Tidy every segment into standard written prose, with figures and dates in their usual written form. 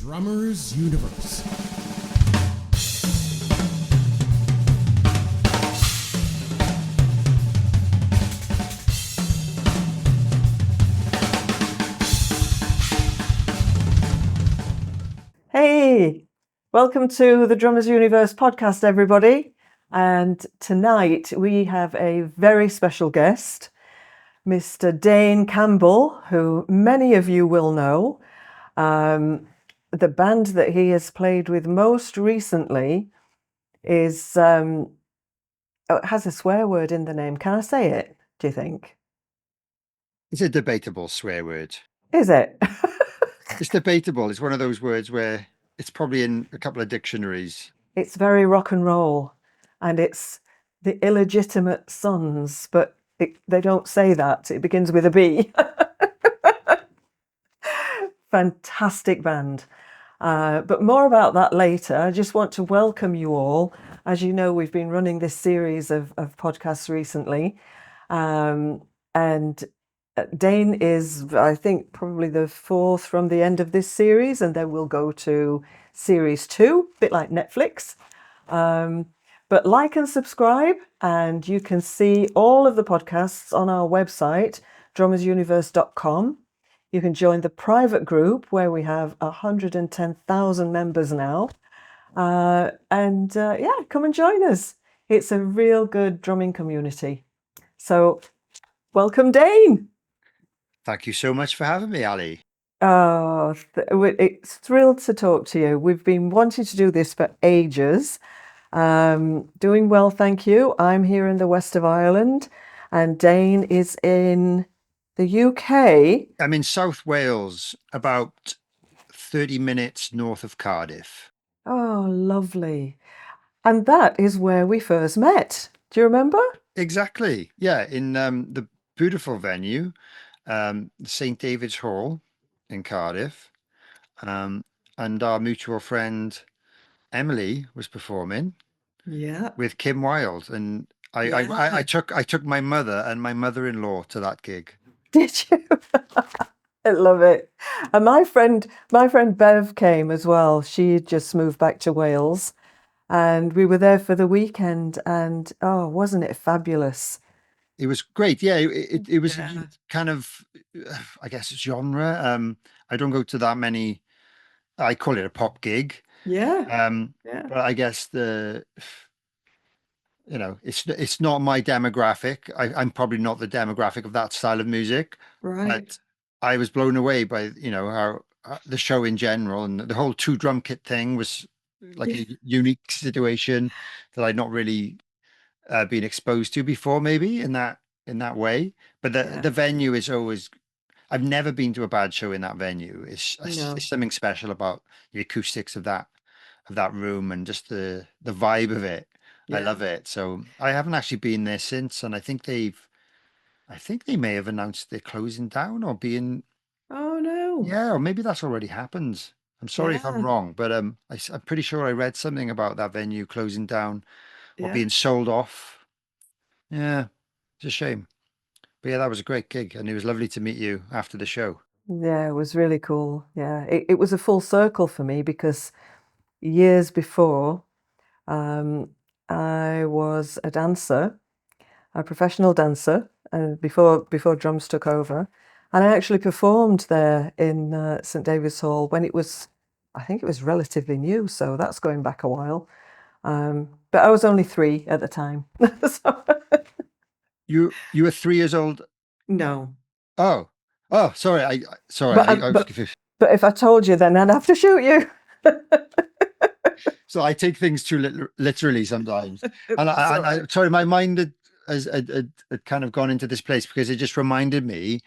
Drummer's Universe. Hey, welcome to the Drummers Universe podcast, everybody. And tonight we have a very special guest, Mr. Dane Campbell, who many of you will know. The band that he has played with most recently is, it has a swear word in the name. Can I say it, do you think? It's a debatable swear word. Is it? It's debatable. It's one of those words where it's probably in a couple of dictionaries. It's very rock and roll, and it's the illegitimate sons, but they don't say that. It begins with a B. Fantastic band. But more about that later. I just want to welcome you all. As you know, we've been running this series of podcasts recently. And Dane is, I think, probably the fourth from the end of this series, and then we'll go to series 2, a bit like Netflix. But like and subscribe, and you can see all of the podcasts on our website, drummersuniverse.com. You can join the private group where we have 110,000 members now. Yeah, come and join us. It's a real good drumming community. So welcome, Dane. Thank you so much for having me, Ali. Oh, it's thrilled to talk to you. We've been wanting to do this for ages. Doing well, thank you. I'm here in the west of Ireland, and Dane is in the UK. I'm in South Wales, about 30 minutes north of Cardiff. Oh, lovely. And that is where we first met. Do you remember? Exactly. Yeah, in the beautiful venue, St. David's Hall in Cardiff. And our mutual friend Emily was performing Yeah. with Kim Wilde. And Yeah. I took my mother and my mother-in-law to that gig. Did you? I love it. And my friend Bev came as well. She had just moved back to Wales, and we were there for the weekend. And oh, wasn't it fabulous? It was great. Yeah, it was Yeah. kind of, I guess, genre. I don't go to that many. I call it a pop gig. Yeah. Um, Yeah. but I guess it's not my demographic. I'm probably not the demographic of that style of music. Right. But I was blown away by, how the show in general and the whole two drum kit thing was like Yeah. a unique situation that I'd not really been exposed to before, maybe in that way. But the Yeah. the venue is always. I've never been to a bad show in that venue. No. It's something special about the acoustics of that room and just the vibe of it. I Yeah. love it. So I haven't actually been there since, and I think they may have announced they're closing down or being, Oh no. yeah, or maybe that's already happened. I'm sorry if I'm Yeah. wrong, but I'm pretty sure I read something about that venue closing down or Yeah. being sold off. Yeah, it's a shame. But yeah, that was a great gig, and it was lovely to meet you after the show. Yeah, it was really cool. Yeah. It was a full circle for me because years before, um, I was a dancer, a professional dancer, and before drums took over, and I actually performed there in St David's Hall when it was, I think it was relatively new, so that's going back a while. But I was only 3 at the time. So, You were 3 years old. no, Oh, sorry. Sorry. but I was but confused. but if I told you, then I'd have to shoot you. So I take things too literally sometimes. And It's all right. sorry, my mind had kind of gone into this place because it just reminded me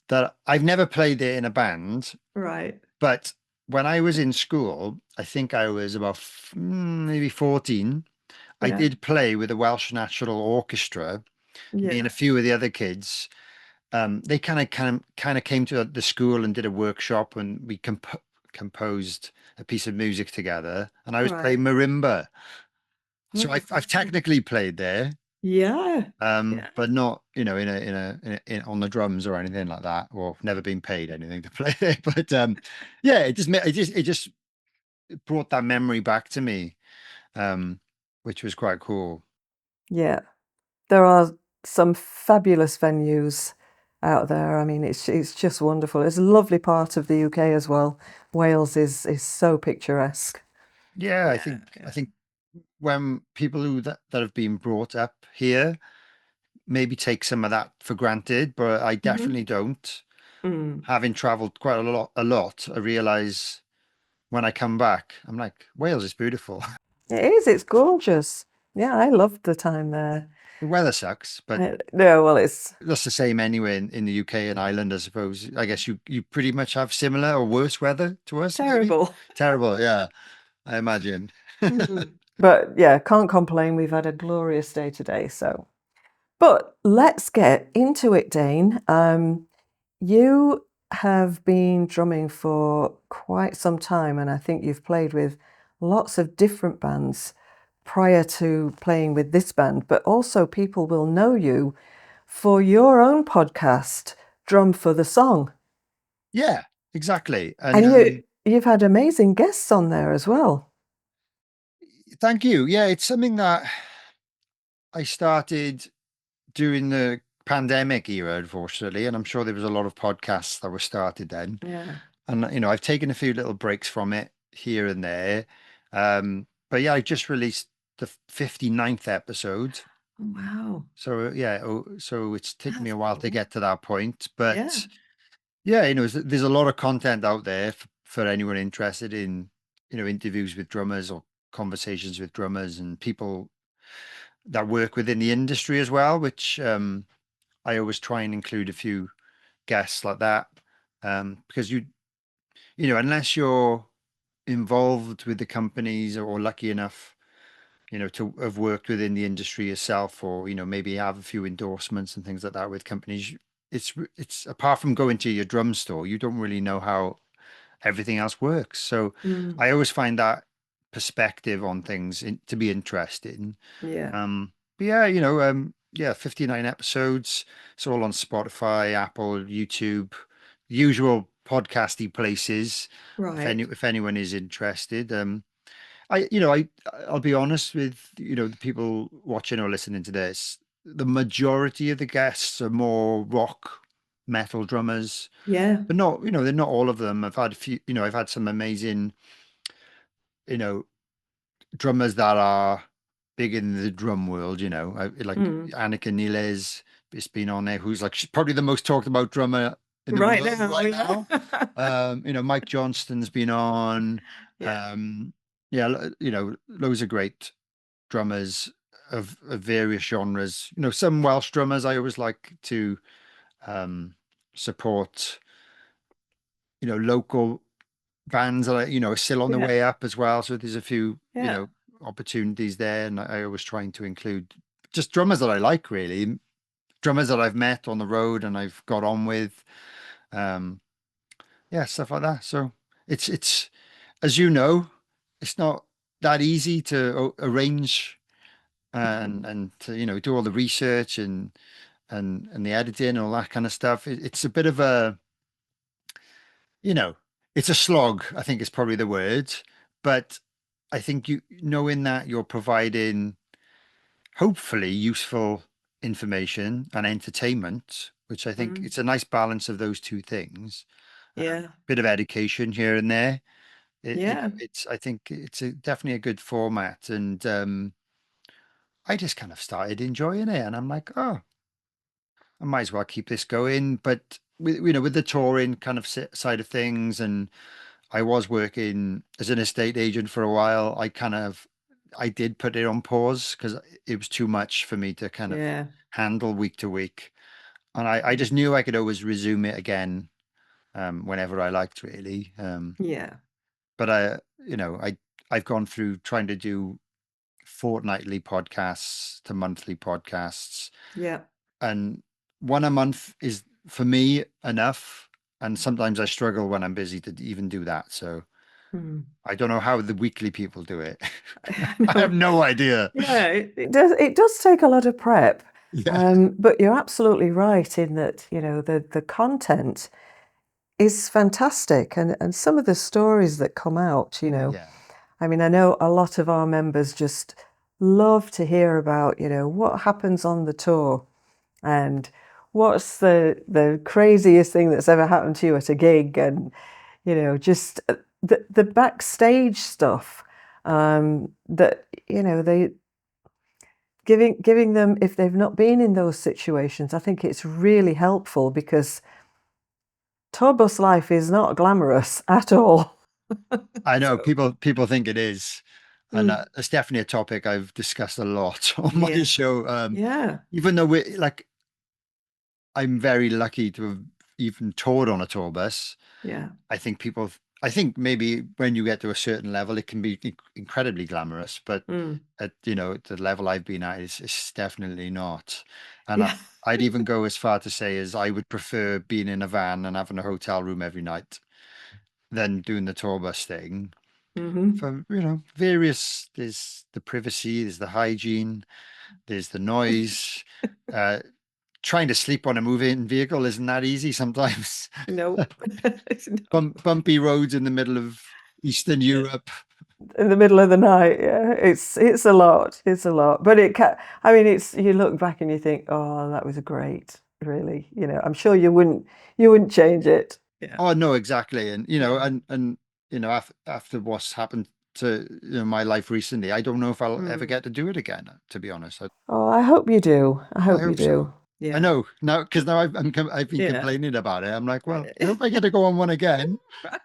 that I've never played it in a band, Right. but when I was in school, I think I was about maybe 14. I Yeah. did play with the Welsh National Orchestra. Me and Yeah. a few of the other kids. They kind of came to the school and did a workshop, and we composed a piece of music together. And I was playing Right. marimba, so Oh, I've fantastic. technically played there, Yeah. Yeah. but not on the drums or anything like that, or never been paid anything to play there. But yeah, it just it brought that memory back to me, um, which was quite cool. Yeah. There are some fabulous venues out there. I mean, it's just wonderful. It's a lovely part of the UK as well. Wales is so picturesque. Yeah, I Yeah, think I yeah. think when people that have been brought up here maybe take some of that for granted, but I Hmm. definitely don't. Mm. Having traveled quite a lot, I realize when I come back, I'm like, Wales is beautiful. It is. It's gorgeous. Yeah, I loved the time there. The weather sucks, but No, well, it's that's the same anyway in the UK and Ireland, I suppose. I guess you pretty much have similar or worse weather to us, maybe. terrible. Terrible, yeah, I imagine. Mhm. But yeah, can't complain. We've had a glorious day today. So, but let's get into it, Dane. You have been drumming for quite some time, and I think you've played with lots of different bands prior to playing with this band, but also people will know you for your own podcast, Drum for the Song. Yeah, exactly. And And you've had amazing guests on there as well. thank you. Yeah, it's something that I started during the pandemic era, unfortunately, and I'm sure there was a lot of podcasts that were started then. Yeah. And I've taken a few little breaks from it here and there. But yeah, I just released the 59th episode. Wow. So yeah, so it's taken me That's a while to cool. get to that point. Yeah. But yeah, there's a lot of content out there for anyone interested in, interviews with drummers or conversations with drummers and people that work within the industry as well, which I always try and include a few guests like that. Because unless you're involved with the companies or lucky enough, to have worked within the industry yourself, or maybe have a few endorsements and things like that with companies, it's apart from going to your drum store, you don't really know how everything else works. So Mm. I always find that perspective on things to be interesting. Yeah. But yeah, yeah, 59 episodes. It's all on Spotify, Apple, YouTube, usual podcasty places. Right. If anyone is interested, I'll be honest with, the people watching or listening to this. The majority of the guests are more rock, metal drummers, Yeah. but not, they're not all of them. I've had a few, I've had some amazing, you know, drummers that are big in the drum world, like Mm. Annika Niles has been on there, who's like she's probably the most talked about drummer in the Right world now, right yeah. now. Mike Johnston's been on. Yeah. Um, yeah, loads of great drummers of various genres. Some Welsh drummers I always like to um support, local bands that are still on the Yeah. way up as well. So there's a few, Yeah. opportunities there, and I always trying to include just drummers that I like, really, drummers that I've met on the road and I've got on with, um, yeah, stuff like that. So it's as you know, it's not that easy to arrange and to do all the research and the editing and all that kind of stuff. It's a bit of a you know, it's a slog, I think is probably the word. But I think knowing that you're providing hopefully useful information and entertainment, which I think Mm. it's a nice balance of those two things, Yeah. bit of education here and there. Yeah. I think it's definitely a good format. And I just kind of started enjoying it. And I'm like, oh, I might as well keep this going. But with the touring kind of side of things, and I was working as an estate agent for a while. I did put it on pause because it was too much for me to kind of Yeah. handle week to week. And I just knew I could always resume it again, whenever I liked, really. Yeah. But I've gone through trying to do fortnightly podcasts to monthly podcasts, Yeah. and one a month is for me enough. And sometimes I struggle when I'm busy to even do that. So Mm. I don't know how the weekly people do it. I I have know. no idea. Yeah, it does take a lot of prep. Yeah. But you're absolutely right in that, the content is fantastic and some of the stories that come out, Yeah. I mean, I know a lot of our members just love to hear about, what happens on the tour and what's the craziest thing that's ever happened to you at a gig, and just the backstage stuff, that they giving them, if they've not been in those situations. I think it's really helpful because tour bus life is not glamorous at all. I know So, people think it is, and mm, it's definitely a topic I've discussed a lot on my yeah, show. yeah, Even though we like, I'm very lucky to have even toured on a tour bus. yeah, I think people, I think maybe when you get to a certain level, it can be incredibly glamorous, but mm, at the level I've been at is definitely not. And yeah, I'd even go as far to say as I would prefer being in a van and having a hotel room every night than doing the tour bus thing. hmm For various, there's the privacy, there's the hygiene, there's the noise. Uh, Trying to sleep on a moving vehicle isn't that easy sometimes. nope, it's not. Bumpy roads in the middle of Eastern Yeah. Europe. In the middle of the night. Yeah, it's a lot. It's a lot, but it can. I mean, it's you look back and you think, oh, that was great. Really, I'm sure you wouldn't change it. Yeah, Oh no, exactly. And yeah. and after what's happened to my life recently, I don't know if I'll ever Mm. get to do it again, to be honest. Oh, I hope you do. I I hope you hope so. do. I Yeah, know now because now I've been yeah. complaining about it. I'm like, well, I hope I get to go on one again. Right.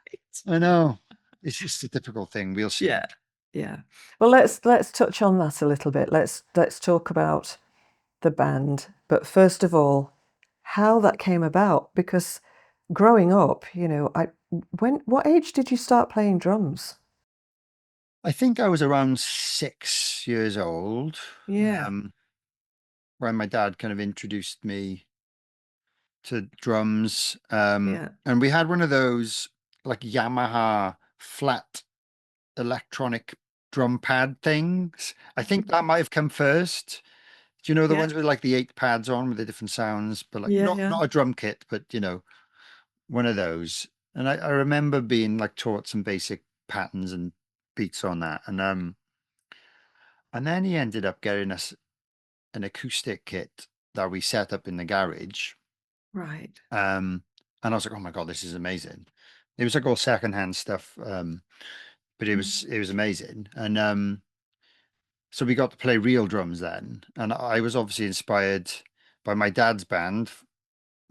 I know. It's just a difficult thing. We'll see. Yeah, yeah. Well, let's touch on that a little bit. Let's talk about the band, but first of all, how that came about. Because growing up, what age did you start playing drums? I think I was around 6 years old, Yeah, um, when my dad kind of introduced me to drums. yeah, And we had one of those like Yamaha flat electronic drum pad things. I think that might have come first. Do you know the yeah, ones with like the 8 pads on with the different sounds, but like yeah, not yeah. not a drum kit, but one of those. And I remember being like taught some basic patterns and beats on that. And then he ended up getting us an acoustic kit that we set up in the garage. Right. And I was like, oh my God, this is amazing. It was like all secondhand stuff. But it Mm. was amazing. And so we got to play real drums then. And I was obviously inspired by my dad's band,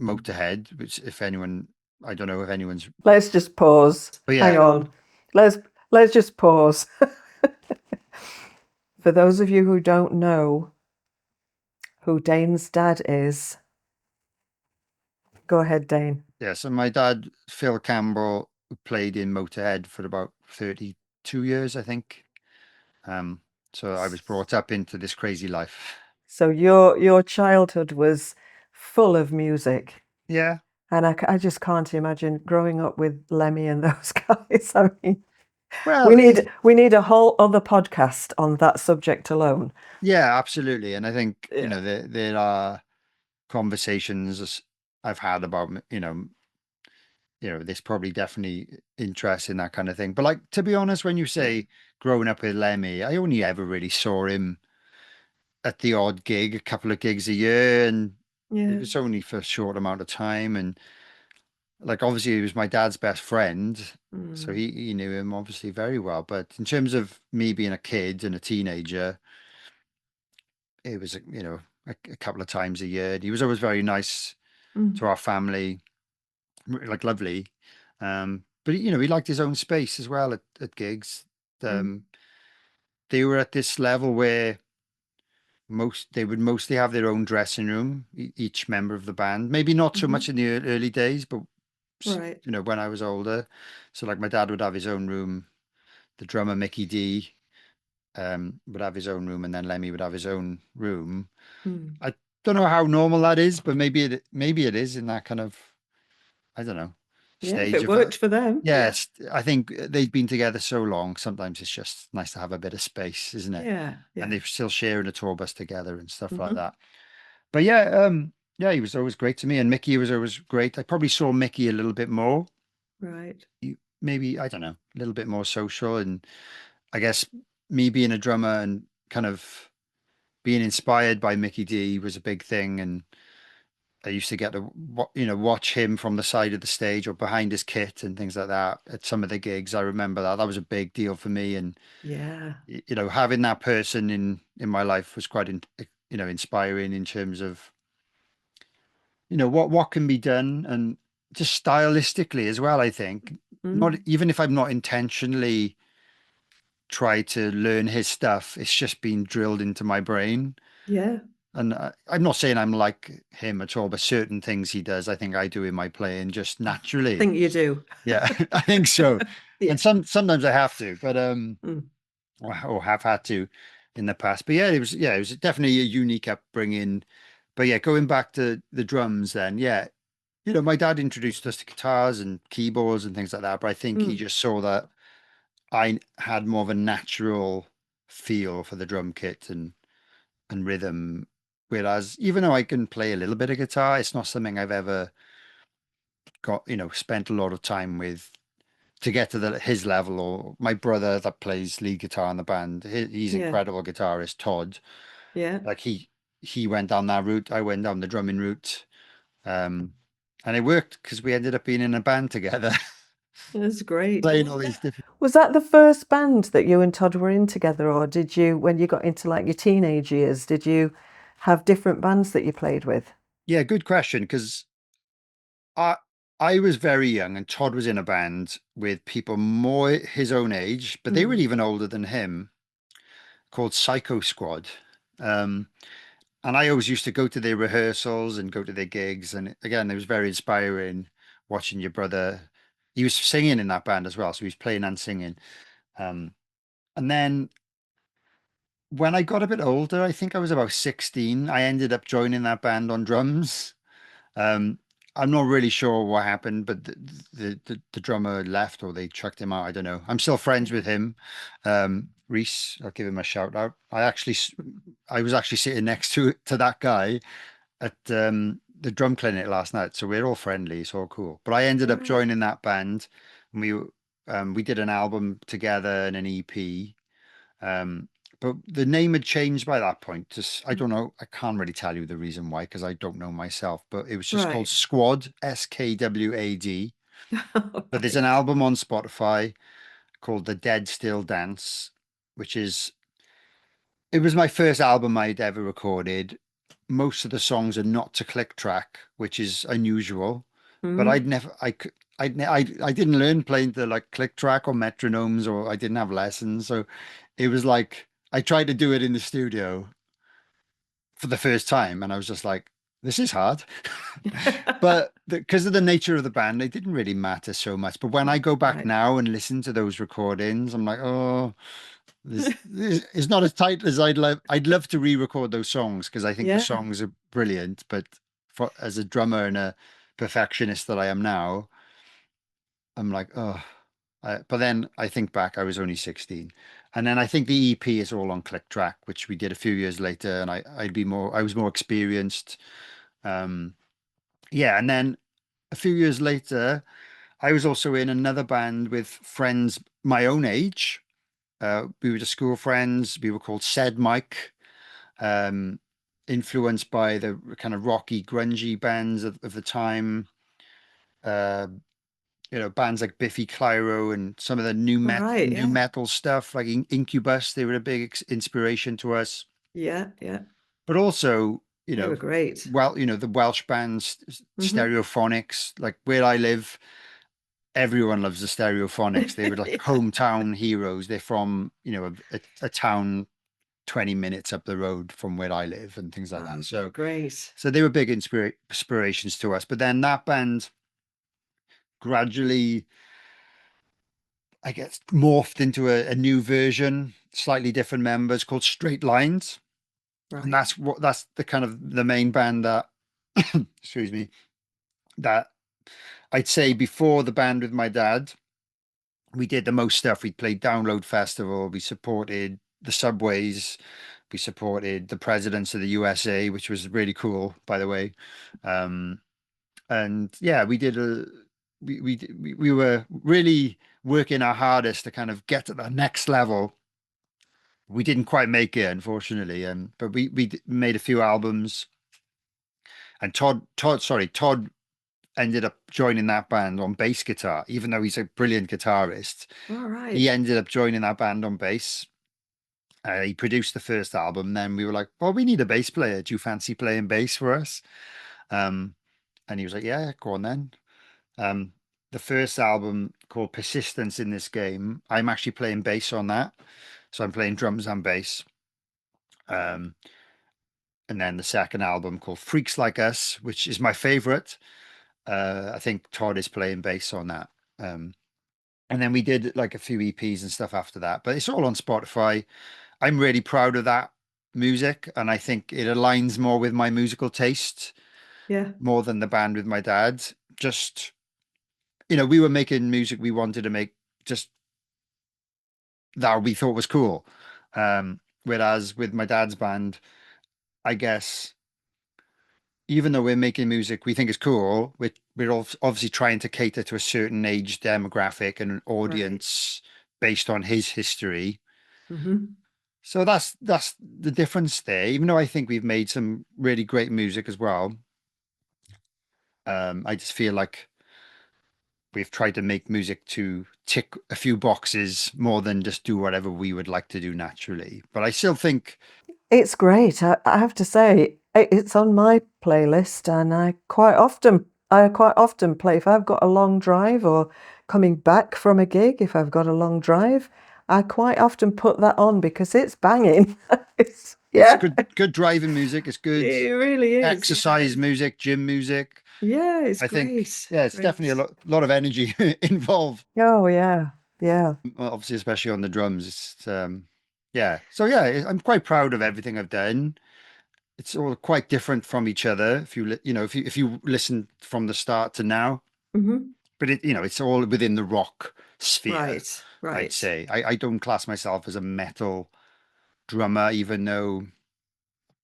Motorhead, which if anyone, I don't know if anyone's, Let's just pause. but Hang yeah, on. Let's let's just pause. For those of you who don't know who Dane's dad is, go ahead, Dane. yeah. So my dad, Phil Campbell, played in Motorhead for about 32 years, I think. Um, so I was brought up into this crazy life. So your childhood was full of music, Yeah. and I just can't imagine growing up with Lemmy and those guys. I mean, we Well, need we need a whole other podcast on that subject alone. yeah, absolutely. And I think, Yeah, there are conversations I've had about, there's probably definitely interest in that kind of thing. But like, to be honest, when you yeah, say growing up with Lemmy, I only ever really saw him at the odd gig, a couple of gigs a year, and it yeah. was only for a short amount of time. And like, obviously, he was my dad's best friend. So Mm, he knew him obviously very well. But in terms of me being a kid and a teenager, it was, a couple of times a year. He was always very nice mm, to our family, like lovely. But he liked his own space as well at gigs. mm, Um, they were at this level where they would mostly have their own dressing room, each member of the band. Maybe not so much hmm. in the early days, but Right. when I was older. So like my dad would have his own room, the drummer Mickey D would have his own room, and then Lemmy would have his own room. Mm. I don't know how normal that is, but maybe it is in that kind of, I don't know, Yeah, if stage it of worked for them. Yeah. yes, I think they've been together so long. Sometimes it's just nice to have a bit of space, isn't it? Yeah, And yeah. they're still sharing a tour bus together and stuff like Hmm. that. But yeah, yeah, he was always great to me, and Mickey was always great. I probably saw Mickey a little bit more. Right. Maybe I don't know, a little bit more social, and I guess me being a drummer and kind of being inspired by Mickey D was a big thing. And I used to get to, watch him from the side of the stage or behind his kit and things like that at some of the gigs. I remember that. That was a big deal for me. And, Yeah. having that person in my life was quite, inspiring in terms of, what can be done and just stylistically as well, I think. Not Mm. even if I'm not intentionally try to learn his stuff, it's just been drilled into my brain. Yeah. And I'm not saying I'm like him at all, but certain things he does, I think I do in my playing just naturally. Think you do. Yeah, I think so. Yeah. And sometimes I have to, but Mm. or have had to in the past. But yeah, it was definitely a unique upbringing. But yeah, going back to the drums then, yeah, my dad introduced us to guitars and keyboards and things like that, but I think he Mm. just saw that I had more of a natural feel for the drum kit and rhythm. Whereas even though I can play a little bit of guitar, it's not something I've ever got, spent a lot of time with to get to his level. Or my brother that plays lead guitar in the band, he's Yeah. incredible guitarist, Todd. Yeah. Like he went down that route, I went down the drumming route. Um, and it worked because we ended up being in a band together, That's great. playing all these different. Was that the first band that you and Todd were in together, or did you, when you got into like your teenage years, did you have different bands that you played with? Yeah, good question. Because I I was very young and Todd was in a band with people more his own age, but they were Mm. even older than him, called Psycho Squad. Um, and I always used to go to their rehearsals and go to their gigs. And again, it was very inspiring watching your brother. He was singing in that band as well, so he was playing and singing. Um, and then when I got a bit older, I think I was about 16, I ended up joining that band on drums. Um, I'm not really sure what happened, but the drummer left or they chucked him out. I don't know. I'm still friends with him. Reese, I'll give him a shout out. I was actually sitting next to that guy at the drum clinic last night, so we're all friendly. It's all cool. But I ended All up right. joining that band, and we did an album together and an EP. Um, but the name had changed by that point. Just I don't know. I can't really tell you the reason why because I don't know myself. But it was just called Right. Squad, SKWAD. All But there's an right. album on Spotify called The Dead Still Dance, which is it was my first album I'd ever recorded. Most of the songs are not to click track, which is unusual. But I'd Mm. never, I could, I didn't learn playing the like click track or metronomes, or I didn't have lessons. So it was like I tried to do it in the studio for the first time, and I was just like, this is hard. But because of the nature of the band, it didn't really matter so much. But when I go back Right. now and listen to those recordings, I'm like, oh. It's not as tight as I'd love. I'd love to re-record those songs because I think the Yeah. songs are brilliant. But as a drummer and a perfectionist that I am now, I'm like, oh. But then I think back, I was only 16, and then I think the EP is all on click track, which we did a few years later, and I was more experienced. Um, yeah, and then a few years later, I was also in another band with friends my own age. We were just school friends. We were called Said Mike, um, influenced by the kind of rocky, grungy bands of the time. Uh, bands like Biffy Clyro and some of the Right. new Yeah. metal stuff like Incubus. They were a big inspiration to us. Yeah. Yeah. But also, They were great. the Welsh bands, Hmm. Stereophonics. Like where I live, everyone loves the Stereophonics. They were like Yeah. hometown heroes. They're from, a town 20 minutes up the road from where I live and things like that. Oh, So great. so they were big inspirations to us. But then that band gradually, I guess, morphed into a new version, slightly different members called Straight Lines. And Right. that's the kind of the main band that excuse me, that I'd say before the band with my dad, we did the most stuff. We played Download Festival, we supported the Subways, we supported the presidents of the USA, which was really cool, by the way. Um, and yeah, we were really working our hardest to kind of get to the next level. We didn't quite make it, unfortunately. But made a few albums, and Todd ended up joining that band on bass guitar, even though he's a brilliant guitarist. All He right. ended up joining that band on bass. He produced the first album. Then we were like, "Well, we need a bass player. Do you fancy playing bass for us?" Um, and he was like, "Yeah, go on then." Um, the first album called Persistence in This Game, I'm actually playing bass on that. So I'm playing drums and bass. Um, and then the second album called Freaks Like Us, which is my favorite. I think Todd is playing bass on that. Um, and then we did like a few EPs and stuff after that, but it's all on Spotify. I'm really proud of that music, and I think it aligns more with my musical taste Yeah. more than the band with my dad. Just, we were making music we wanted to make, just that we thought was cool. Whereas with my dad's band, I guess even though we're making music we think is cool, we're obviously trying to cater to a certain age demographic and an Right. audience based on his history. Hmm. So that's the difference there. Even though I think we've made some really great music as well, I just feel like we've tried to make music to tick a few boxes more than just do whatever we would like to do naturally. But I still think It's great. I have to say, it's on my playlist, and I quite often play if I've got a long drive or coming back from a gig. If I've got a long drive, I quite often put that on because it's banging. it's Yeah, good driving music. It's good it really is. Yeah, exercise music, gym music. yeah, it's I think, great. yeah, it's definitely a Great. lot of energy involved. Oh yeah, yeah. Well, obviously, especially on the drums. Yeah. So yeah, I'm quite proud of everything I've done. It's all quite different from each other. If you if you listen from the start to now, Hmm. but it's all within the rock sphere. Right, I'd right. say I don't class myself as a metal drummer, even though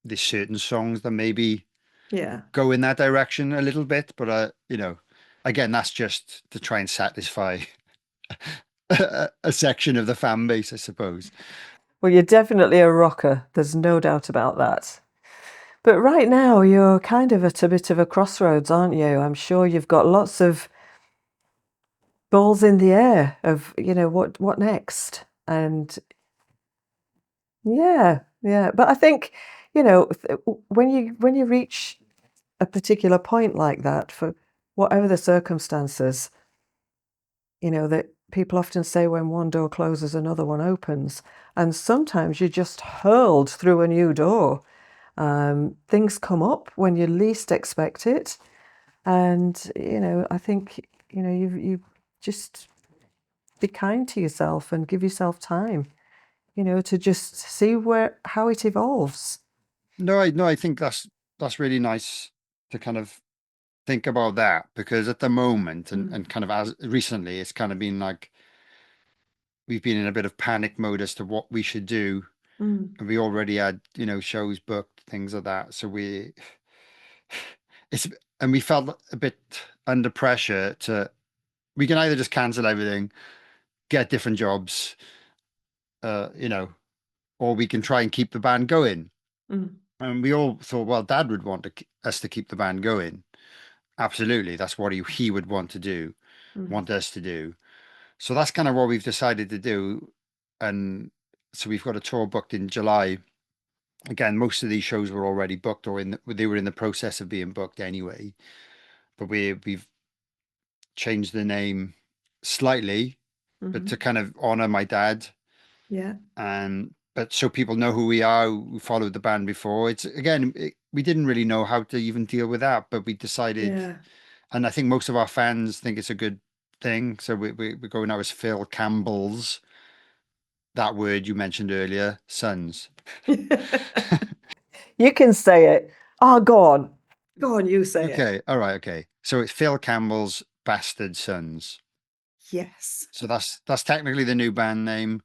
there's certain songs that maybe Yeah. go in that direction a little bit. But again, that's just to try and satisfy a section of the fan base, I suppose. Well, you're definitely a rocker. There's no doubt about that. But right now, you're kind of at a bit of a crossroads, aren't you? I'm sure you've got lots of balls in the air of, what next? And yeah, yeah. But I think, when you reach a particular point like that, for whatever the circumstances, that people often say when one door closes, another one opens. And sometimes you're just hurled through a new door. Things come up when you least expect it. And, I think, you just be kind to yourself and give yourself time, to just see how it evolves. No, I think that's really nice to kind of think about that, because at the moment Mm, and kind of as recently, it's kind of been like we've been in a bit of panic mode as to what we should do. mm, And we already had, shows booked, things like that. So it's, and we felt a bit under pressure we can either just cancel everything, get different jobs, you know, or we can try and keep the band going. mm, And we all thought, well, Dad would want us to keep the band going. Absolutely. That's what he would want to do, mm, want us to do. So that's kind of what we've decided to do. And so we've got a tour booked in July. Again, most of these shows were already booked, or they were in the process of being booked anyway. But we've changed the name slightly, but to mhm. kind of honor my dad, Yeah, and but so people know who we are, who followed the band before. We didn't really know how to even deal with that, but we decided, yeah. and I think most of our fans think it's a good thing. So we're going now as Phil Campbell's, that word you mentioned earlier, sons. You can say it. Oh, go on. Go on, you say it. Okay, all right, okay. So it's Phil Campbell's Bastard Sons. Yes. So that's technically the new band name.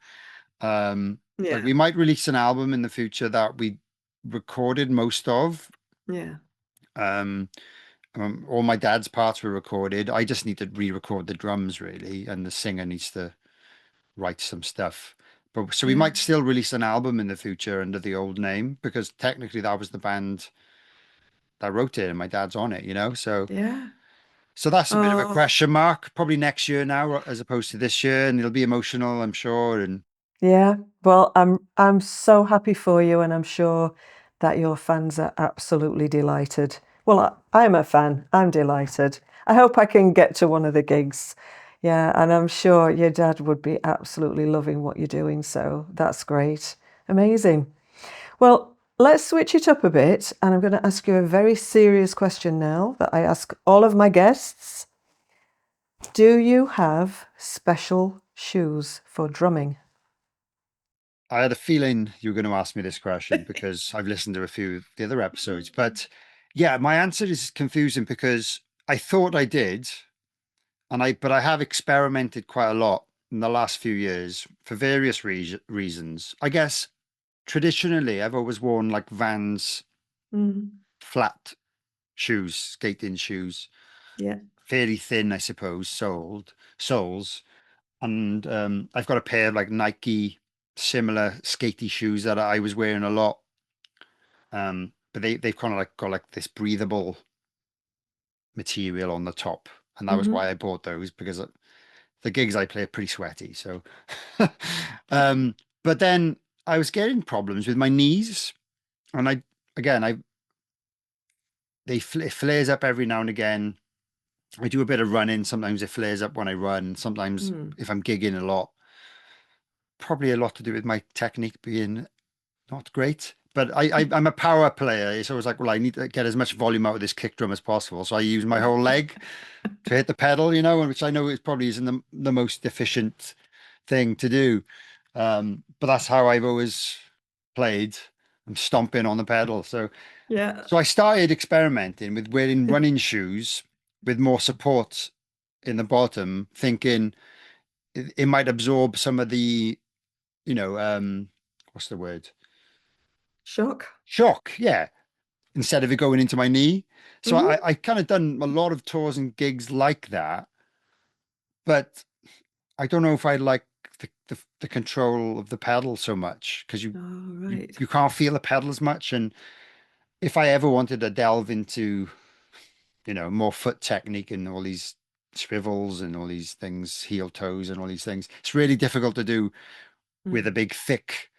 Like Yeah, we might release an album in the future that we recorded most of. yeah. Um, all my dad's parts were recorded. I just need to re-record the drums really, and the singer needs to write some stuff. But so we Yeah. might still release an album in the future under the old name because technically that was the band that wrote it and my dad's on it, you know? Yeah. So that's a bit of a Oh, question mark, probably next year now as opposed to this year, and it'll be emotional, I'm sure. And yeah. Well, I'm so happy for you, and I'm sure that your fans are absolutely delighted. Well, I'm a fan. I'm delighted. I hope I can get to one of the gigs. Yeah, and I'm sure your dad would be absolutely loving what you're doing. So that's great. Amazing. Well, let's switch it up a bit, and I'm going to ask you a very serious question now that I ask all of my guests. Do you have special shoes for drumming? I had a feeling you were going to ask me this question because I've listened to a few of the other episodes. But yeah, my answer is confusing because I thought I did, but I have experimented quite a lot in the last few years for various reasons. I guess traditionally I've always worn like Vans Mm, flat shoes, skating shoes, yeah. fairly thin, I suppose, soles. And I've got a pair of like Nike similar skatey shoes that I was wearing a lot. But they've kind of like got like this breathable material on the top, and that was Hmm. why I bought those because the gigs I play are pretty sweaty. So, Yeah. um, but then I was getting problems with my knees, and I it flares up every now and again. I do a bit of running. Sometimes it flares up when I run. Sometimes Mm. if I'm gigging a lot, probably a lot to do with my technique being not great. But I'm a power player. It's always like, well, I need to get as much volume out of this kick drum as possible. So I use my whole leg to hit the pedal, you know, and which I know is probably isn't the most efficient thing to do. But that's how I've always played. I'm stomping on the pedal. Yeah. So I started experimenting with wearing running shoes with more support in the bottom, thinking it might absorb some of the, you know, what's the word? Shock. Shock, yeah, instead of it going into my knee. So Hmm. I kind of done a lot of tours and gigs like that, but I don't know if I like the control of the pedal so much because All you right. you can't feel the pedal as much. And if I ever wanted to delve into, you know, more foot technique and all these swivels and all these things, heel toes and all these things, it's really difficult to do with a Mm. big, thick,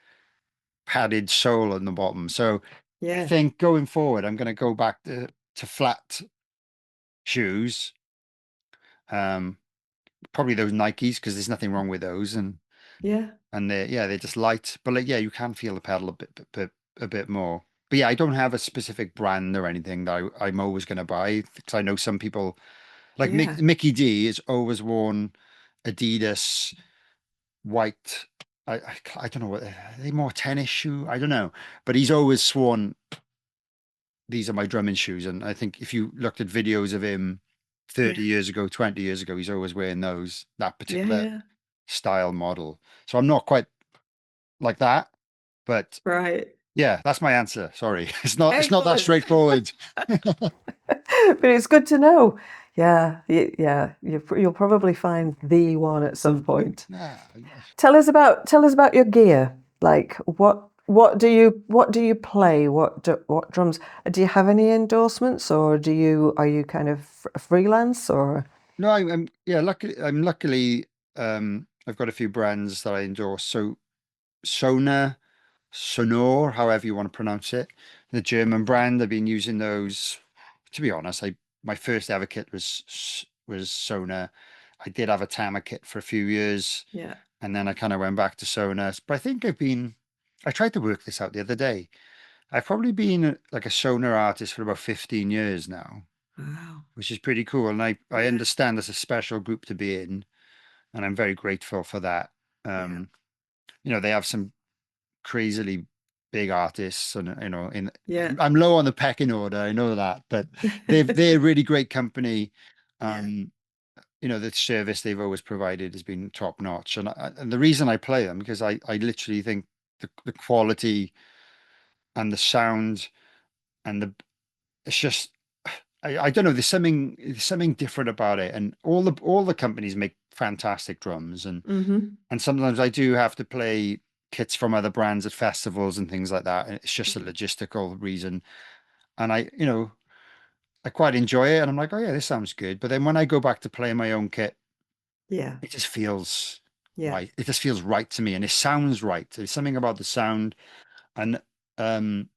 padded sole on the bottom. So I Yeah. think going forward, I'm going to go back to flat shoes. Um, Probably those Nikes because there's nothing wrong with those, Yeah. and they're just light, but like yeah, you can feel the pedal a bit more. But yeah, I don't have a specific brand or anything that I'm always going to buy because I know some people like Yeah. Mickey D has always worn Adidas white. I don't know what are they more tennis shoe? I don't know, but he's always sworn these are my drumming shoes. And I think if you looked at videos of him 30 Yeah. years ago, 20 years ago, he's always wearing that Yeah. particular Yeah. style model. So I'm not quite like that, but Right. yeah, that's my answer. Sorry. It's not that Excellent. straightforward. But it's good to know. Yeah. Yeah. You'll probably find the one at some point. Nah, Tell us about your gear. Like what do you play? What drums? Do you have any endorsements, or are you kind of freelance or? no, yeah, luckily I've got a few brands that I endorse. So Sona Sonor, however you want to pronounce it. The German brand, I've been using those. To be honest, my first ever kit was Sona. I did have a Tama kit for a few years, Yeah. and then I kind of went back to Sona. But I think I tried to work this out the other day. I've probably been like a Sona artist for about 15 years now, Wow. which is pretty cool. And I Yeah. understand it's a special group to be in, and I'm very grateful for that. Yeah. Um, you know, they have some crazily big artists and you know Yeah. I'm low on the pecking order, I know that, but they're a really great company. Yeah. um you know, the service they've always provided has been top notch, and the reason I play them because I literally think the quality and the sound and the it's just I don't know, there's something different about it, and all the companies make fantastic drums, Mm-hmm. and sometimes I do have to play kits from other brands at festivals and things like that. And it's just a logistical reason. And I quite enjoy it. And I'm like, oh yeah, this sounds good. But then when I go back to play my own kit, Yeah. it just feels Yeah. right. It just feels right to me, and it sounds right. There's something about the sound, and um,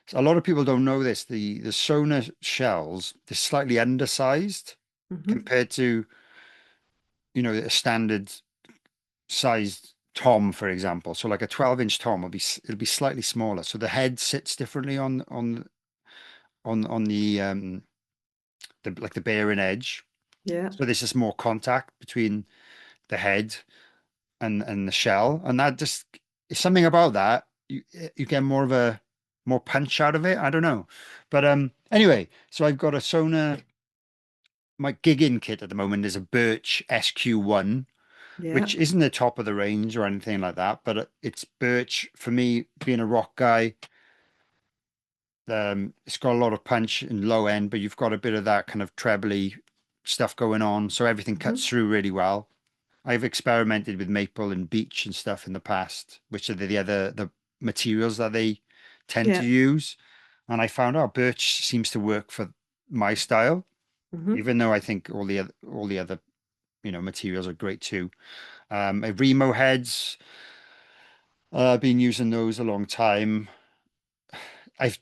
so a lot of people don't know this. The Sona shells, they're slightly undersized Hmm. compared to, a standard sized tom, for example. So like a 12-inch tom it'll be slightly smaller. So the head sits differently on the like the bearing edge. Yeah. So there's just more contact between the head and the shell, and that just is something about that. You get more punch out of it. I don't know, but anyway, so I've got a Sona. My gigging kit at the moment is a Birch SQ1, Yeah. which isn't the top of the range or anything like that, but it's Birch for me being a rock guy. It's got a lot of punch and low end, but you've got a bit of that kind of trebly stuff going on, so everything Hmm. cuts through really well. I've experimented with maple and beech and stuff in the past, which are the materials that they tend to Yeah. use. And I found out birch seems to work for my style, Hmm. even though I think all the other materials are great too. Remo heads, I've been using those a long time. I've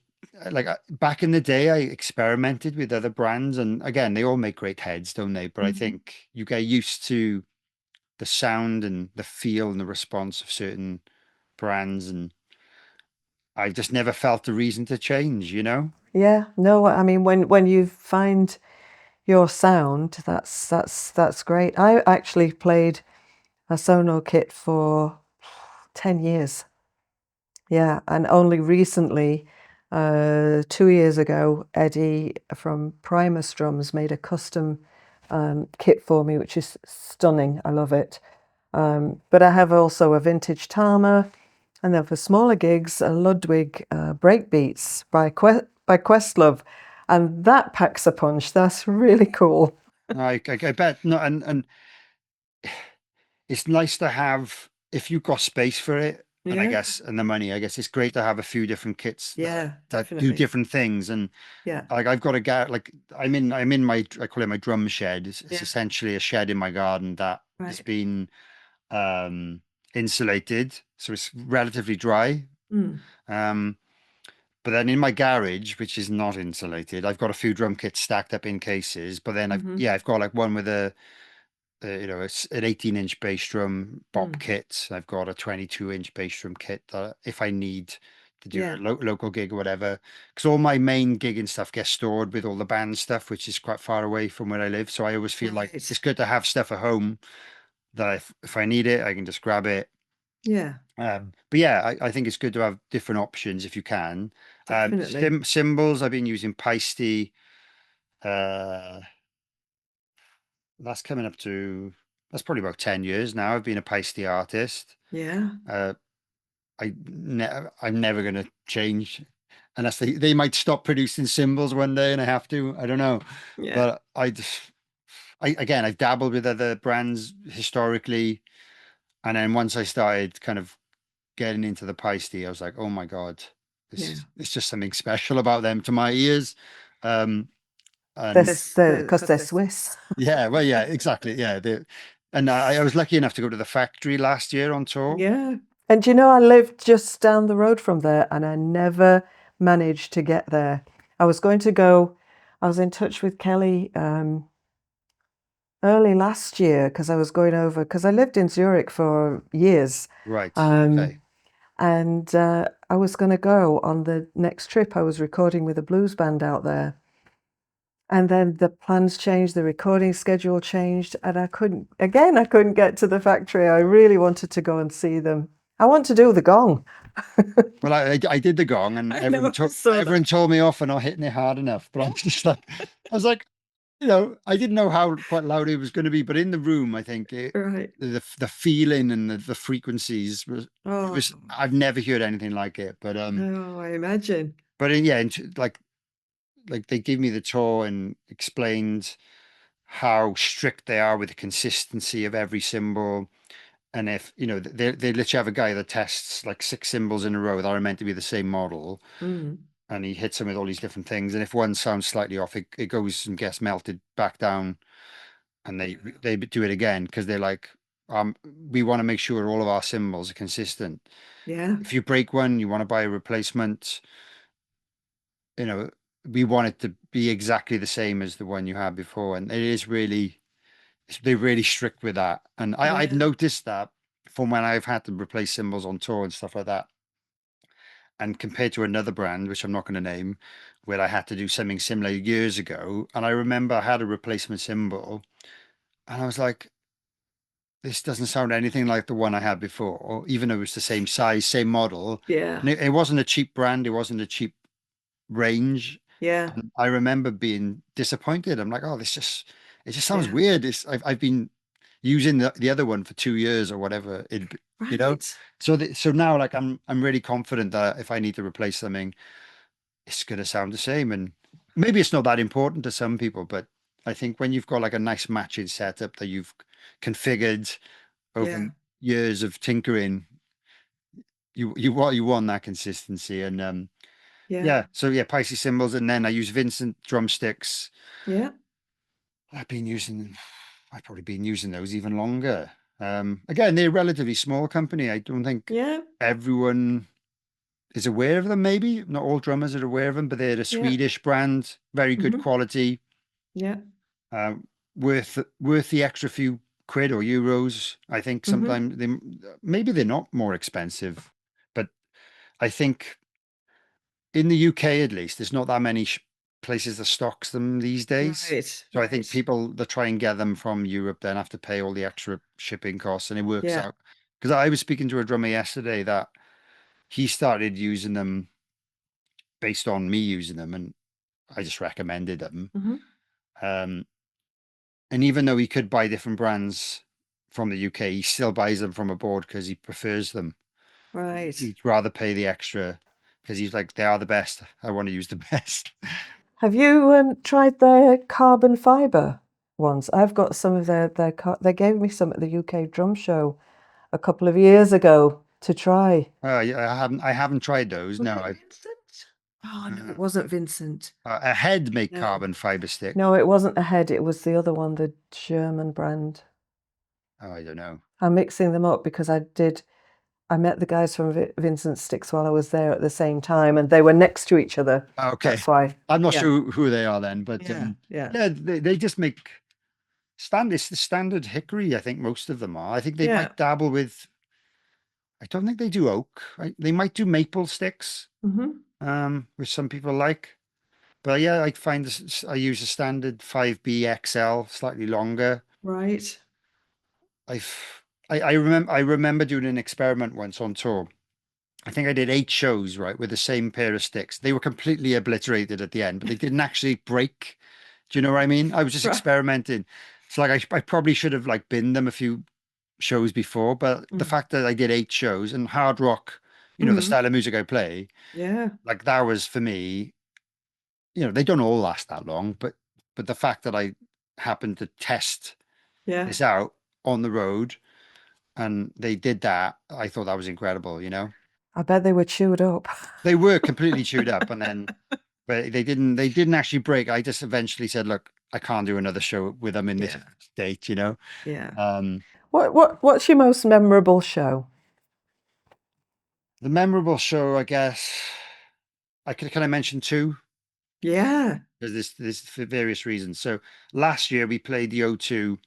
back in the day, I experimented with other brands, and again, they all make great heads, don't they? But I Hmm. think you get used to the sound and the feel and the response of certain brands, and I just never felt a reason to change. Yeah. No, I mean when you find your sound, that's great. I actually played a sono kit for 10 years. Yeah, and only recently, 2 years ago, Eddie from Primus Drums made a custom kit for me, which is stunning. I love it. But I have also a vintage Tama, and then for smaller gigs, a Ludwig Breakbeats by Questlove, and that packs a punch. That's really cool. I bet no, and it's nice to have if you've got space for it, and I Yeah, guess and the money. I guess it's great to have a few different kits yeah, that do definitely. different things. And Yeah, like I've got a like I'm in my I call it my drum shed. It's yeah, essentially a shed in my garden that has right. been um insulated, so it's relatively dry. Mm. Um, But then in my garage, which is not insulated, I've got a few drum kits stacked up in cases. But then Hmm. I've got like one with an 18-inch bass drum bop Mm. kit. I've got a 22-inch bass drum kit that if I need to do a Yeah, local gig or whatever, because all my main gigging stuff gets stored with all the band stuff, which is quite far away from where I live. So I always feel like right. it's good to have stuff at home that if I need it, I can just grab it. Yeah, But yeah, I think it's good to have different options if you can. definitely. Symbols, I've been using Paiste. Uh, that's coming up to, that's probably about 10 years now. I've been a Paiste artist. Yeah, Uh, I'm never going to change unless they might stop producing symbols one day and I have to. I don't know. yeah, But again, I've dabbled with other brands historically. And then once I started kind of getting into the pasty, I was like, oh my God, yeah. it's just something special about them to my ears. Um, and This the because they're Swiss. yeah, well, yeah, exactly. Yeah. And I was lucky enough to go to the factory last year on tour. Yeah. And you know, I lived just down the road from there and I never managed to get there. I was going to go, I was in touch with Kelly early last year because I was going over, because I lived in Zurich for years. Right. Um, Okay. and I was going to go on the next trip. I was recording with a blues band out there. And then the plans changed, the recording schedule changed, and I couldn't get to the factory. I really wanted to go and see them. I want to do the gong. Well, I did the gong and I know, I saw that. everyone told me off for not hitting it hard enough. But I was just like, I was like, I didn't know how quite loud it was going to be, but in the room, I think Right. the feeling and the frequencies it Oh, was I've never heard anything like it. no, I imagine. Yeah, like they gave me the tour and explained how strict they are with the consistency of every symbol. And if, they literally have a guy that tests like six cymbals in a row that are meant to be the same model, Mm. and he hits them with all these different things. And if one sounds slightly off, it goes and gets melted back down, and they do it again because they're like, we want to make sure all of our cymbals are consistent. Yeah. If you break one, you want to buy a replacement. You know, we want it to be exactly the same as the one you had before, and it is really, they're really strict with that. And I've Yeah. noticed that from when I've had to replace cymbals on tour and stuff like that. And compared to another brand, which I'm not going to name, where I had to do something similar years ago, and I remember I had a replacement cymbal, and I was like, this doesn't sound anything like the one I had before, even though it was the same size, same model. Yeah. And it wasn't a cheap brand, it wasn't a cheap range. Yeah. And I remember being disappointed. I'm like, oh, it just sounds Yeah. weird. I've been using the other one for 2 years or whatever. You know, Right. so now like I'm really confident that if I need to replace something, it's gonna sound the same. And maybe it's not that important to some people, but I think when you've got like a nice matching setup that you've configured over Yeah. years of tinkering, you want that consistency. And Yeah. yeah, so yeah, Pisces cymbals, and then I use Vincent drumsticks. Yeah. I've been using, I've probably been using those even longer. Again, they're a relatively small company. I don't think Yeah. everyone is aware of them, maybe. Not all drummers are aware of them, but they're a Yeah. Swedish brand, very good Hmm. quality, Yeah. uh, worth the extra few quid or euros. I think Hmm. sometimes maybe they're not more expensive, but I think in the UK at least, there's not that many places that stocks them these days. Right. So I think Right. people that try and get them from Europe then have to pay all the extra shipping costs, and it works Yeah. out. Because I was speaking to a drummer yesterday that he started using them based on me using them, and I just recommended them. Hmm. Um, and even though he could buy different brands from the UK, he still buys them from abroad because he prefers them. Right. He'd rather pay the extra because he's like, they are the best. I want to use the best. Have you tried their carbon fiber ones? I've got some of they gave me some at the UK drum show a couple of years ago to try. Yeah, I haven't tried those. Was No, it I Vincent? Oh no, uh, it wasn't Vincent. a head make No. carbon fiber stick. No, it wasn't Ahead. It was the other one, the German brand. Oh, I don't know. I'm mixing them up because I met the guys from Vincent Sticks while I was there at the same time, and they were next to each other. Okay, That's why. I'm not Yeah. sure who they are then, but Yeah. Yeah. yeah, they just make it's the standard hickory. I think most of them are. I think they Yeah. might dabble with. I don't think they do oak. They might do maple sticks, Hmm. which some people like. But yeah, I find I use a standard 5B XL, slightly longer. Right. I've I remember doing an experiment once on tour. I think I did 8 shows, right, with the same pair of sticks. They were completely obliterated at the end, but they didn't actually break. Do you know what I mean? I was just Right. experimenting. It's like I probably should have like binned them a few shows before, but the Mm. fact that I did 8 shows and hard rock, the Hmm. style of music I play, Yeah. like that was for me, they don't all last that long, but the fact that I happened to test Yeah. this out on the road and they did that, I thought that was incredible. I bet they were chewed up. They were completely chewed up, and then but they didn't actually break. I just eventually said, look, I can't do another show with them in this Yeah. state. Yeah. Um, What's your most memorable show? the memorable show, I guess, can I mention two? Yeah. Because this for various reasons. So last year we played the O2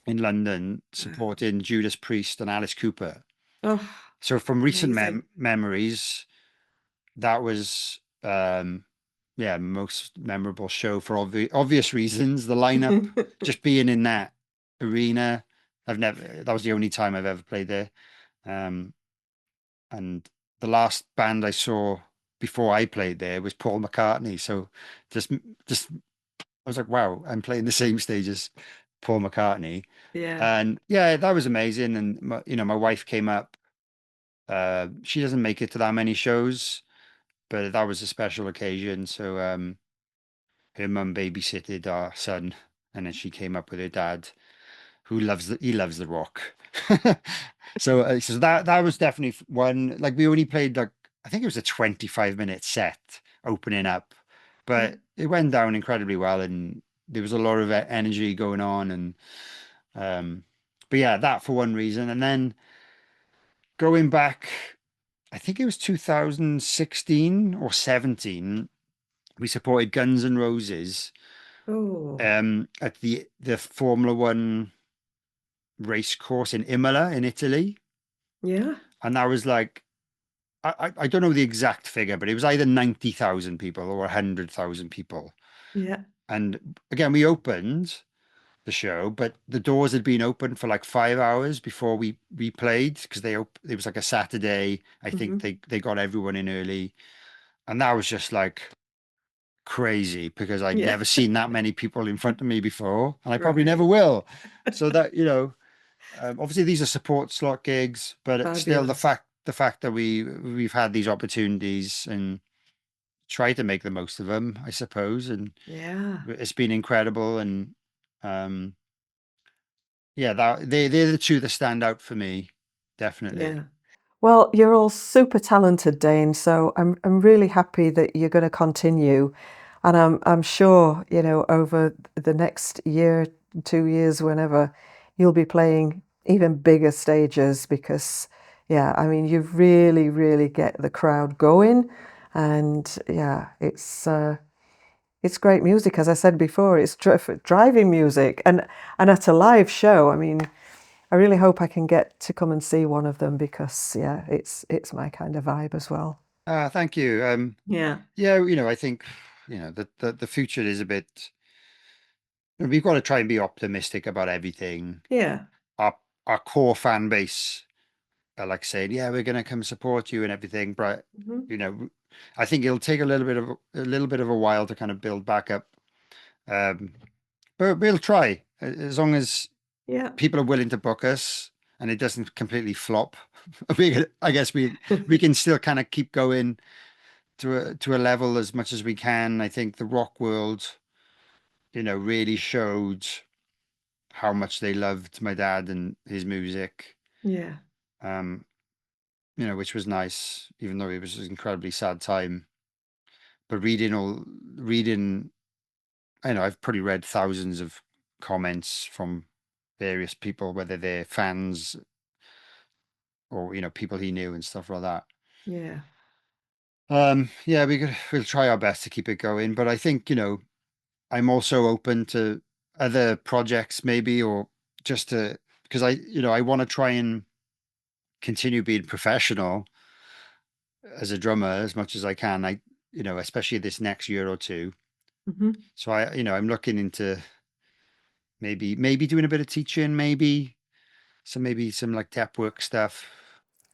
in London, Wow. supporting Judas Priest and Alice Cooper. Oh, So from recent amazing. memories, that was yeah, most memorable show for obvious reasons. The lineup, just being in that arena, that was the only time I've ever played there. Um, and the last band I saw before I played there was Paul McCartney. So just I was like, wow, I'm playing the same stage as Paul McCartney. Yeah. And yeah, that was amazing. And my wife came up. She doesn't make it to that many shows, but that was a special occasion. So her mum babysitted our son, and then she came up with her dad, who he loves the rock. So that was definitely one. Like we only played like I think it was a 25-minute set opening up, Yeah. but it went down incredibly well, and there was a lot of energy going on, and um, but yeah, that for one reason, and then going back, I think it was 2016 or 17. We supported Guns N' Roses Oh, at the Formula One race course in Imola in Italy, yeah, and that was like I don't know the exact figure, but it was either 90,000 people or 100,000 people. yeah. And again, we opened the show, but the doors had been open for like 5 hours before we played because it was like a Saturday. I think Hmm. they got everyone in early, and that was just like crazy because I'd Yeah. never seen that many people in front of me before, and I probably never Right. will. So that, obviously these are support slot gigs, but still Fabulous. the fact that we've had these opportunities and try to make the most of them, I suppose, and Yeah. it's been incredible. And um, yeah, they're the two that stand out for me, definitely. Yeah. Well, you're all super talented, Dane, so I'm really happy that you're going to continue. And I'm sure, over the next year, 2 years, whenever, you'll be playing even bigger stages because, yeah, I mean, you really, really get the crowd going. And yeah, it's great music. As I said before, it's driving music. And at a live show, I mean, I really hope I can get to come and see one of them because yeah, it's my kind of vibe as well. Thank you. Yeah. Yeah, I think the future is a bit. We've got to try and be optimistic about everything. Yeah. Our our core fan base are like saying, "Yeah, we're going to come support you and everything," but Hmm. you know, I think it'll take a little bit of a while to kind of build back up. Um, but we'll try as long as Yeah. people are willing to book us and it doesn't completely flop. I guess we can still kind of keep going to a level as much as we can. I think the rock world, really showed how much they loved my dad and his music. Yeah. Um, which was nice, even though it was an incredibly sad time. But reading, I know I've probably read thousands of comments from various people, whether they're fans or people he knew and stuff like that. Yeah. Yeah, we'll try our best to keep it going, but I think I'm also open to other projects maybe, or just to because I want to try and continue being professional as a drummer as much as I can. Especially this next year or two. Hmm. So I'm looking into maybe doing a bit of teaching, maybe some like tap work stuff.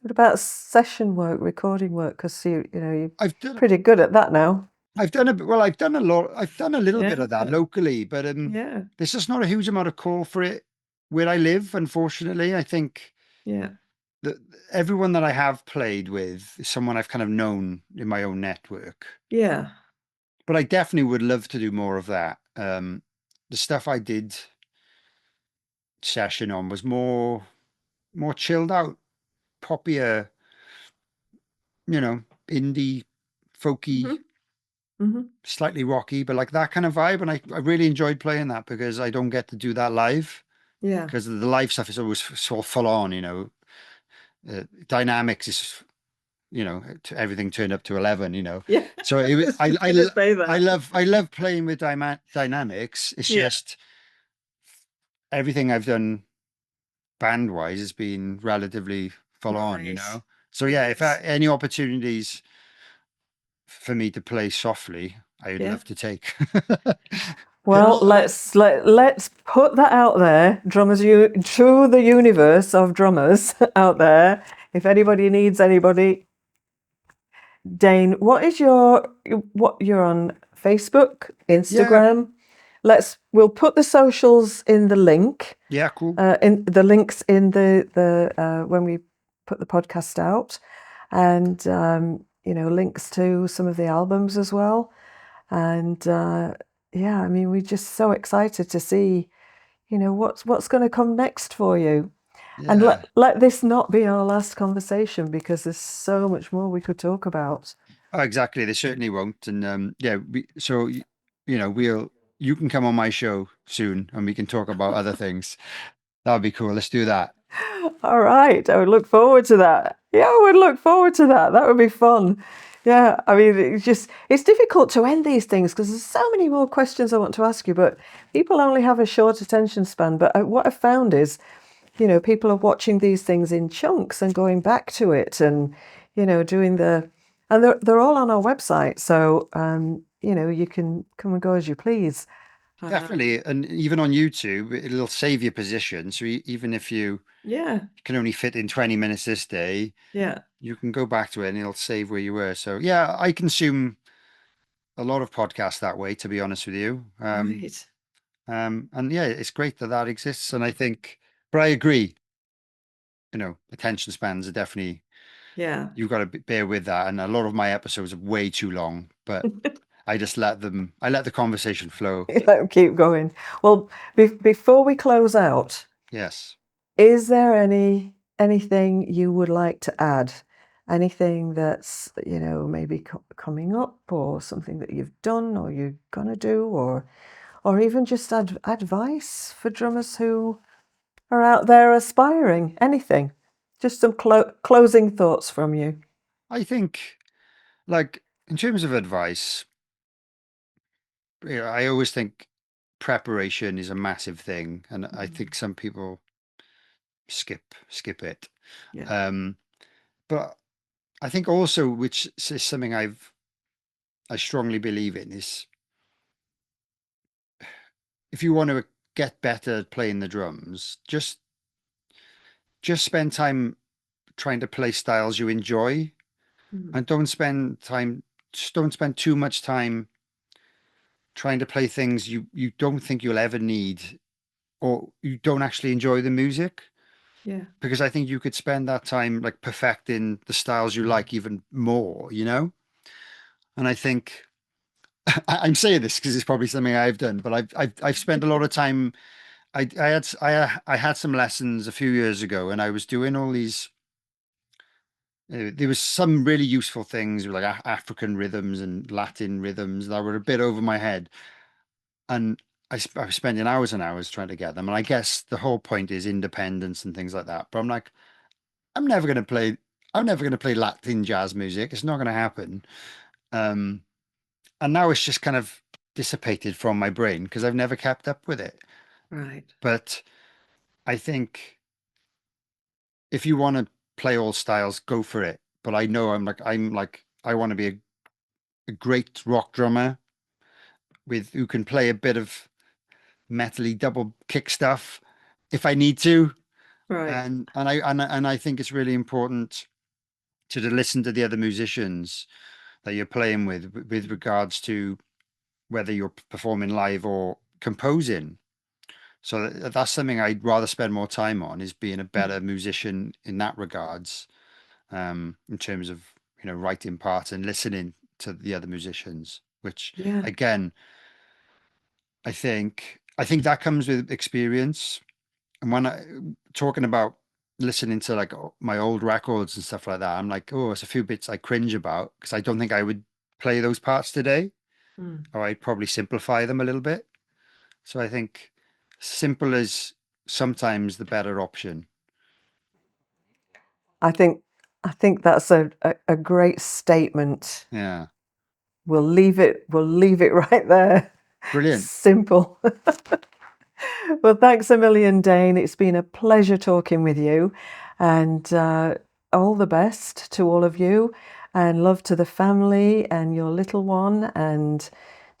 What about session work, recording work? Because you're I've done pretty good at that now. I've done a lot. I've done a little Yeah. bit of that locally, but Yeah. there's just not a huge amount of call for it where I live. Unfortunately, I think Yeah. that everyone that I have played with is someone I've kind of known in my own network. Yeah. But I definitely would love to do more of that. The stuff I did session on was more chilled out, poppier, indie, folky, Hmm. Hmm. slightly rocky, but like that kind of vibe. And I really enjoyed playing that because I don't get to do that live Yeah. because the live stuff is always so full on. Dynamics is, everything turned up to 11. Yeah. So I was just gonna say that. I love playing with dynamics. It's Yeah. just everything I've done band wise has been relatively full on. Right. So yeah, if Right. any opportunities for me to play softly, I would Yeah. love to take. Well, let's put that out there, drummers, you to the universe of drummers out there. If anybody needs anybody, Dane, what you're on Facebook, Yeah, Instagram? We'll put the socials in the link, yeah, cool. in the links in the when we put the podcast out, and links to some of the albums as well. And yeah, I mean, we're just so excited to see, what's going to come next for you. And Yeah. let this not be our last conversation because there's so much more we could talk about. Oh, exactly. They certainly won't. And yeah, you can come on my show soon and we can talk about other things. That would be cool. Let's do that. All right, I would look forward to that. Yeah, I would look forward to that. That would be fun. Yeah, I mean, it's difficult to end these things because there's so many more questions I want to ask you, but people only have a short attention span. But what I've found is, people are watching these things in chunks and going back to it and, doing and they're all on our website. So, you can come and go as you please. Definitely. And even on YouTube, it'll save your position. So even if you Yeah, can only fit in 20 minutes this day, yeah, you can go back to it and it'll save where you were. So yeah, I consume a lot of podcasts that way, to be honest with you. right. And yeah, it's great that that exists. And but I agree, attention spans are definitely, Yeah. you've got to bear with that. And a lot of my episodes are way too long, but I let the conversation flow. Let them keep going. Well, before we close out, Yes. is there anything you would like to add? Anything that's, maybe coming up or something that you've done or you're gonna do or even just advice for drummers who are out there aspiring? Anything? Just some closing thoughts from you. I think, like, in terms of advice, I always think preparation is a massive thing. And I think some people skip it. Yeah. Um, but I think also, which is something I strongly believe in, is if you want to get better at playing the drums, just spend time trying to play styles you enjoy, Mm. and just don't spend too much time trying to play things you don't think you'll ever need or you don't actually enjoy the music. Yeah. Because I think you could spend that time like perfecting the styles you like even more, you know? And I think I'm saying this because it's probably something I've done, but I've spent a lot of time. I had some lessons a few years ago, and I was doing all these. There was some really useful things like African rhythms and Latin rhythms that were a bit over my head, and I was spending hours and hours trying to get them. And I guess the whole point is independence and things like that. But I'm like, I'm never going to play. I'm never going to play Latin jazz music. It's not going to happen. Um, and now it's just kind of dissipated from my brain because I've never kept up with it. Right. But I think if you want to play all styles, go for it. But I know I want to be a great rock drummer with who can play a bit of metally double kick stuff if I need to. Right. And I think it's really important to listen to the other musicians that you're playing with regards to whether you're performing live or composing. So that's something I'd rather spend more time on is being a better musician in that regards, in terms of, writing parts and listening to the other musicians, which Yeah. again, I think that comes with experience. And when I talking about listening to like my old records and stuff like that, I'm like, oh, it's a few bits I cringe about because I don't think I would play those parts today, Mm. or I'd probably simplify them a little bit. So I think simple is sometimes the better option. I think I think that's a great statement. Yeah. We'll leave it right there. Brilliant. Simple. Well, thanks a million, Dane. It's been a pleasure talking with you, and all the best to all of you, and love to the family and your little one, and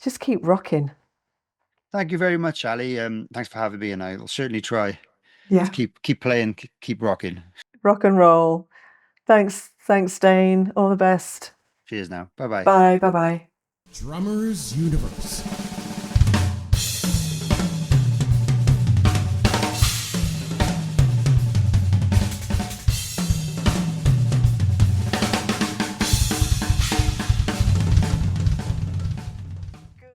just keep rocking. Thank you very much, Ali. Thanks for having me, and I'll certainly try to Yeah, keep playing, keep rocking. rock and roll. Thanks, Dane. All the best. Cheers now. Bye bye. Bye, bye, bye. Drummers Universe.